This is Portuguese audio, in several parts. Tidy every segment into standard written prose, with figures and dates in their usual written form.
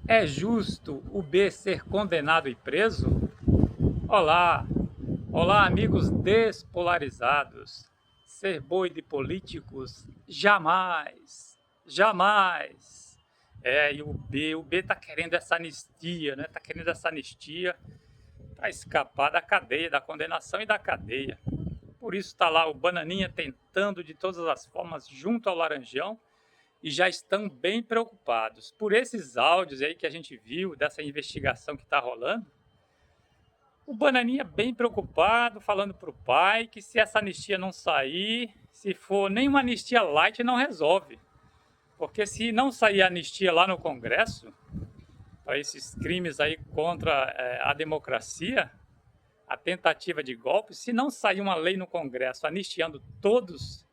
É justo o B ser condenado e preso? Olá, olá amigos despolarizados. Ser boi de políticos? Jamais, jamais. E o B tá querendo essa anistia, né? Tá querendo essa anistia para escapar da cadeia, da condenação e da cadeia. Por isso está lá o Bananinha tentando de todas as formas junto ao Laranjão e já estão bem preocupados. Por esses áudios aí que a gente viu dessa investigação que está rolando, o Bananinha bem preocupado, falando para o pai que se essa anistia não sair, se for nem uma anistia light, não resolve. Porque se não sair a anistia lá no Congresso, para esses crimes aí contra a democracia, a tentativa de golpe, se não sair uma lei no Congresso anistiando todos,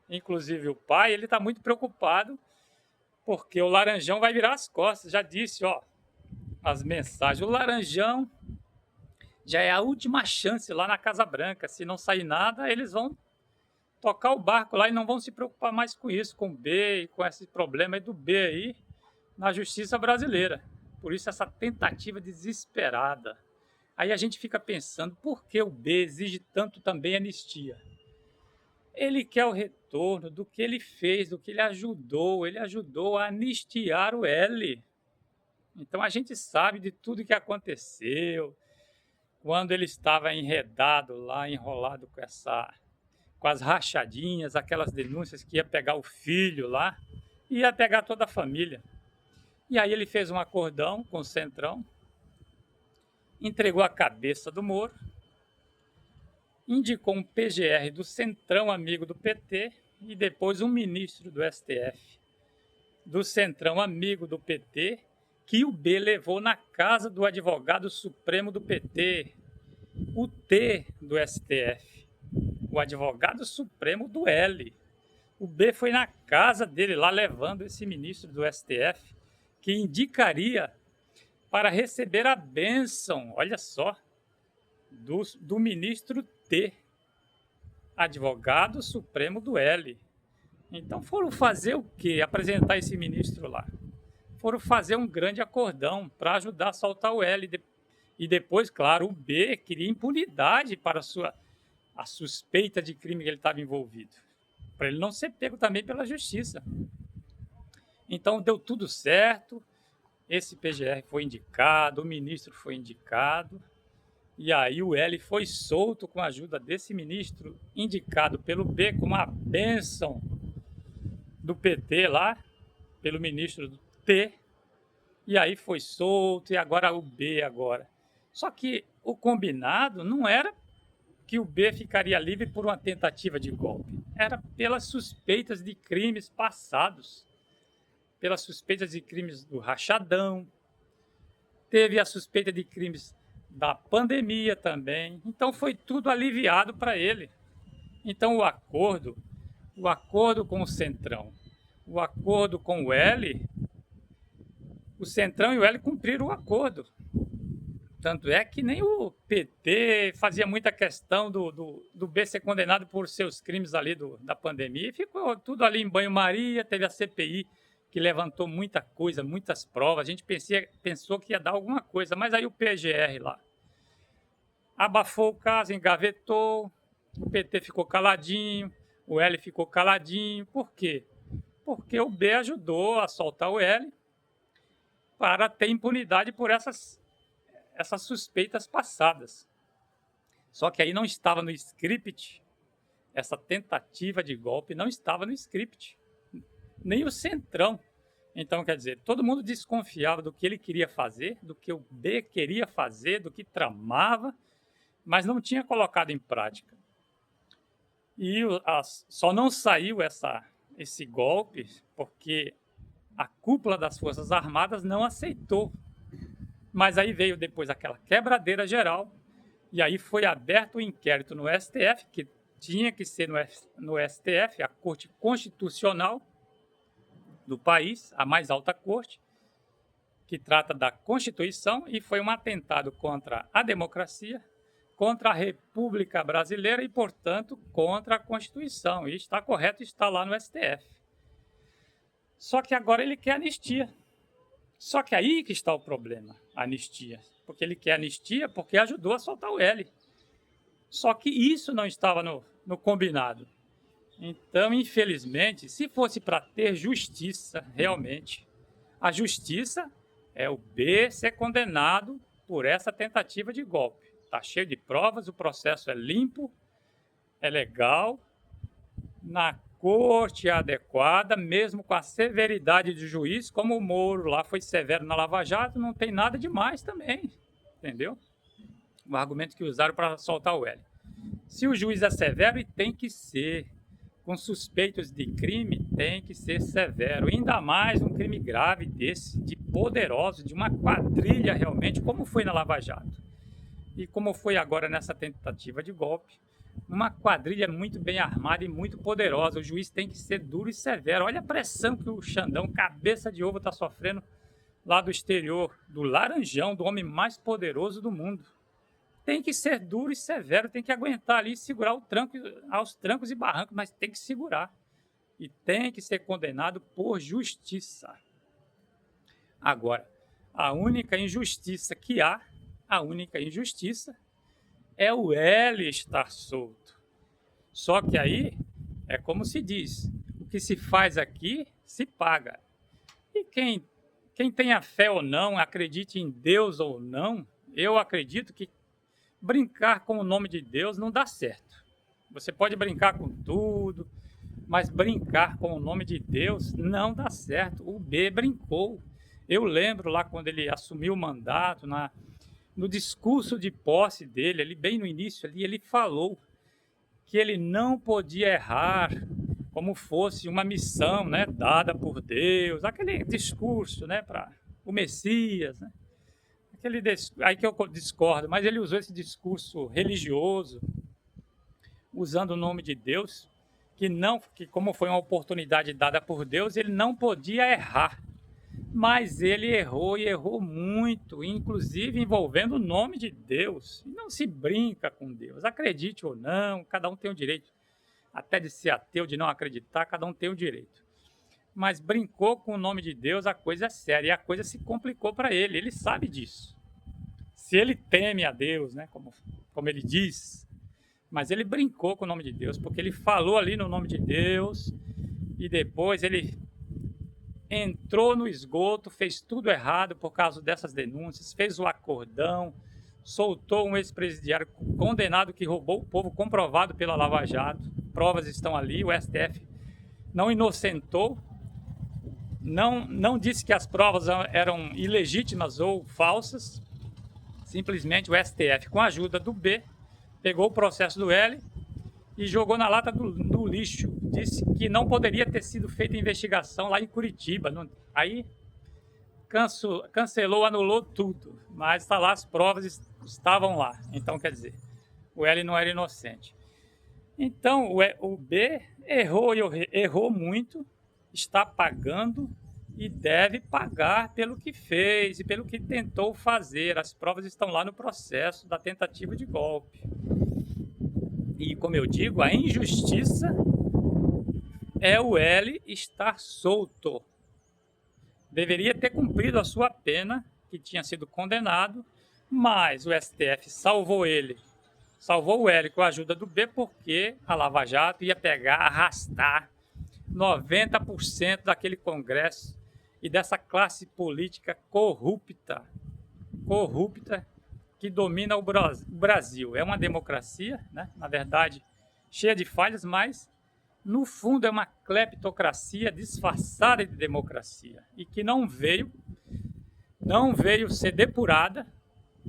inclusive o pai, ele está muito preocupado porque o Laranjão vai virar as costas. Já disse, ó, as mensagens. O Laranjão já é a última chance lá na Casa Branca. Se não sair nada, eles vão tocar o barco lá e não vão se preocupar mais com isso, com o B e com esse problema aí do B aí na justiça brasileira. Por isso essa tentativa desesperada. Aí a gente fica pensando, por que o B exige tanto também anistia? Ele quer o retorno do que ele fez, do que ele ajudou a anistiar o L. Então a gente sabe de tudo que aconteceu, quando ele estava enredado lá, enrolado com as rachadinhas, aquelas denúncias que ia pegar o filho lá, ia pegar toda a família. E aí ele fez um acordão com o Centrão, entregou a cabeça do Moro, indicou um PGR do Centrão amigo do PT e depois um ministro do STF do Centrão amigo do PT que o B levou na casa do advogado supremo do PT, o T do STF, o advogado supremo do L. O B foi na casa dele lá levando esse ministro do STF que indicaria para receber a bênção, olha só, do ministro T, advogado supremo do L. Então foram fazer o quê? Apresentar esse ministro lá. Foram fazer um grande acordão para ajudar a soltar o L. E depois, claro, o B queria impunidade para a suspeita de crime que ele estava envolvido. Para ele não ser pego também pela justiça. Então deu tudo certo. Esse PGR foi indicado, o ministro foi indicado. E aí o L foi solto com a ajuda desse ministro indicado pelo B com uma bênção do PT lá, pelo ministro do T, e aí foi solto, e agora o B agora. Só que o combinado não era que o B ficaria livre por uma tentativa de golpe, era pelas suspeitas de crimes passados, pelas suspeitas de crimes do Rachadão, teve a suspeita de crimes da pandemia também, então foi tudo aliviado para ele. Então o acordo com o Centrão, o acordo com o L, o Centrão e o L cumpriram o acordo. Tanto é que nem o PT fazia muita questão do B ser condenado por seus crimes ali da pandemia. E ficou tudo ali em banho-maria, teve a CPI que levantou muita coisa, muitas provas. A gente pensou que ia dar alguma coisa, mas aí o PGR lá abafou o caso, engavetou, o PT ficou caladinho, o L ficou caladinho. Por quê? Porque o B ajudou a soltar o L para ter impunidade por essas suspeitas passadas. Só que aí não estava no script, essa tentativa de golpe não estava no script, nem o Centrão. Então, quer dizer, todo mundo desconfiava do que ele queria fazer, do que o B queria fazer, do que tramava, mas não tinha colocado em prática. E só não saiu esse golpe porque a cúpula das Forças Armadas não aceitou. Mas aí veio depois aquela quebradeira geral, e aí foi aberto o inquérito no STF, que tinha que ser no STF, a Corte Constitucional do país, a mais alta corte, que trata da Constituição, e foi um atentado contra a democracia, contra a República Brasileira e, portanto, contra a Constituição. E está correto, está lá no STF. Só que agora ele quer anistia. Só que aí que está o problema, a anistia. Porque ele quer anistia porque ajudou a soltar o L. Só que isso não estava no combinado. Então, infelizmente, se fosse para ter justiça realmente, a justiça é o B ser condenado por essa tentativa de golpe. Está cheio de provas, o processo é limpo, é legal, na corte adequada, mesmo com a severidade do juiz, como o Moro lá foi severo na Lava Jato, não tem nada demais também, entendeu? O argumento que usaram para soltar o L. Se o juiz é severo, e tem que ser, com suspeitos de crime, tem que ser severo, ainda mais um crime grave desse, de poderoso, de uma quadrilha realmente, como foi na Lava Jato e como foi agora nessa tentativa de golpe. Uma quadrilha muito bem armada e muito poderosa. O juiz tem que ser duro e severo. Olha a pressão que o Xandão, cabeça de ovo, está sofrendo lá do exterior, do Laranjão, do homem mais poderoso do mundo. Tem que ser duro e severo, tem que aguentar ali e segurar o tranco, aos trancos e barrancos, mas tem que segurar. E tem que ser condenado por justiça. Agora, a única injustiça que há, é o L estar solto. Só que aí, é como se diz, o que se faz aqui, se paga. E quem tenha fé ou não, acredite em Deus ou não, eu acredito que brincar com o nome de Deus não dá certo. Você pode brincar com tudo, mas brincar com o nome de Deus não dá certo. O B brincou. Eu lembro lá quando ele assumiu o mandato, no discurso de posse dele, ali bem no início, ali, ele falou que ele não podia errar como fosse uma missão, né, dada por Deus, aquele discurso, né, para o Messias, né? Aí que eu discordo, mas ele usou esse discurso religioso, usando o nome de Deus, que como foi uma oportunidade dada por Deus, ele não podia errar. Mas ele errou e errou muito, inclusive envolvendo o nome de Deus. E não se brinca com Deus, acredite ou não, cada um tem o direito, até de ser ateu, de não acreditar, cada um tem o direito. Mas brincou com o nome de Deus, a coisa é séria, e a coisa se complicou para ele sabe disso. Se ele teme a Deus, né, como ele diz, mas ele brincou com o nome de Deus, porque ele falou ali no nome de Deus, e depois ele entrou no esgoto, fez tudo errado por causa dessas denúncias, fez o acordão, soltou um ex-presidiário condenado que roubou o povo, comprovado pela Lava Jato, provas estão ali, o STF não inocentou, não disse que as provas eram ilegítimas ou falsas, simplesmente o STF, com a ajuda do B, pegou o processo do L e jogou na lata do lixo. Disse que não poderia ter sido feita investigação lá em Curitiba. Aí cancelou, anulou tudo. Mas está lá, as provas estavam lá. Então, quer dizer, o L não era inocente. Então, o B errou muito, está pagando e deve pagar pelo que fez e pelo que tentou fazer. As provas estão lá no processo da tentativa de golpe. E, como eu digo, a injustiça é o L estar solto. Deveria ter cumprido a sua pena, que tinha sido condenado, mas o STF salvou o L com a ajuda do B, porque a Lava Jato ia arrastar 90% daquele Congresso e dessa classe política corrupta que domina o Brasil. É uma democracia, né? Na verdade, cheia de falhas, mas no fundo é uma cleptocracia disfarçada de democracia e que não veio ser depurada,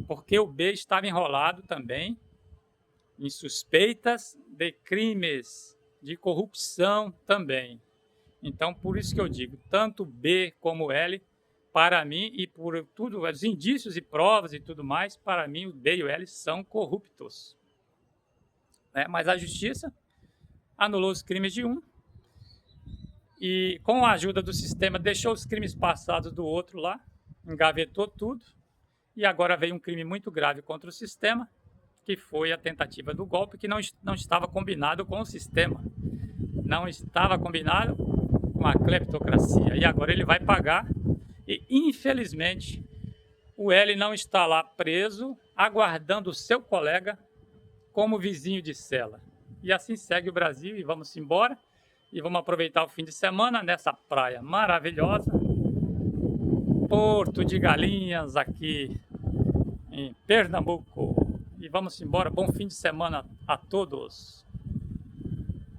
porque o B estava enrolado também em suspeitas de crimes de corrupção também. Então, por isso que eu digo, tanto B como L, para mim, e por tudo, os indícios e provas e tudo mais, para mim, o B e o L são corruptos. Mas a justiça anulou os crimes de um e, com a ajuda do sistema, deixou os crimes passados do outro lá, engavetou tudo, e agora veio um crime muito grave contra o sistema, que foi a tentativa do golpe, que não estava combinado com o sistema, não estava combinado com a cleptocracia, e agora ele vai pagar, E, infelizmente, o L não está lá preso, aguardando o seu colega como vizinho de cela. E assim segue o Brasil, e vamos embora. E vamos aproveitar o fim de semana nessa praia maravilhosa. Porto de Galinhas, aqui em Pernambuco. E vamos embora. Bom fim de semana a todos.